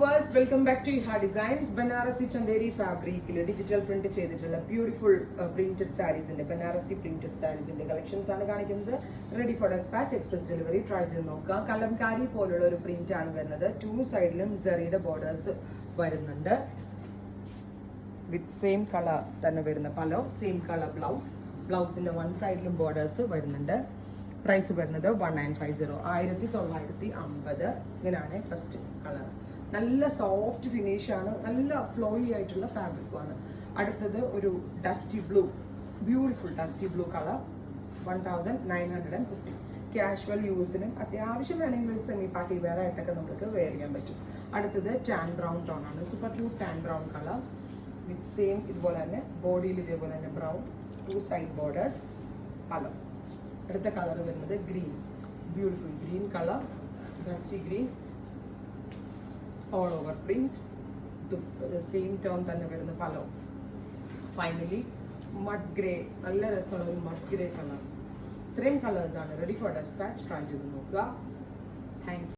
Welcome back to Iha designs. Banarasi Chanderi ഫാബ്രിക്കിൽ digital print ചെയ്തിട്ടുള്ള beautiful printed സാരീസിന്റെ ബനാറസി പ്രിന്റഡ് സാരീസിന്റെ കളക്ഷൻസ് ആണ് കാണിക്കുന്നത്. Ready for despatch, express delivery. Try ചെയ്ത് നോക്കുക. കലംകാരി പോലുള്ള ഒരു പ്രിന്റ് ആണ് വരുന്നത്. 2 സൈഡിലും സെറിയുടെ ബോർഡേഴ്സ് വരുന്നുണ്ട്. വിത്ത് സെയിം കളർ തന്നെ വരുന്ന പലോ, സെയിം കളർ ബ്ലൗസ്. ബ്ലൗസിന്റെ 1 സൈഡിലും ബോർഡേഴ്സ് വരുന്നുണ്ട്. പ്രൈസ് വരുന്നത് 1950, 1950. ഇങ്ങനെയാണ് ഫസ്റ്റ് കളർ. നല്ല സോഫ്റ്റ് ഫിനിഷ് ആണ്, നല്ല ഫ്ലോയി ആയിട്ടുള്ള ഫാബ്രിക്കുമാണ്. അടുത്തത് ഒരു dusty blue, beautiful dusty blue colour. 1950. Casual യൂസിനും അത്യാവശ്യം വേണമെങ്കിൽ സെമി പാർട്ടി വെയർ ആയിട്ടൊക്കെ നമുക്ക് വെയർ ചെയ്യാൻ പറ്റും. അടുത്തത് ടാൻ ബ്രൗൺ ടോൺ ആണ്. Super cute tan brown colour with same ഇതുപോലെ തന്നെ ബോഡിയിൽ ഇതേപോലെ തന്നെ ബ്രൗൺ, 2 സൈഡ് ബോർഡേഴ്സ് പല. അടുത്ത കളർ വരുന്നത് green, beautiful green colour, dusty green, all over print, same tone തന്നെ വരുന്ന പലോ. ഫൈനലി മഡ് ഗ്രേ, നല്ല രസമുള്ള ഒരു മഡ് ഗ്രേ കളർ. ഇത്രയും കളേഴ്സാണ് റെഡി ഫോർ ഡെസ്പാച്ച്. ട്രൈ ചെയ്ത് നോക്കുക. Thank you.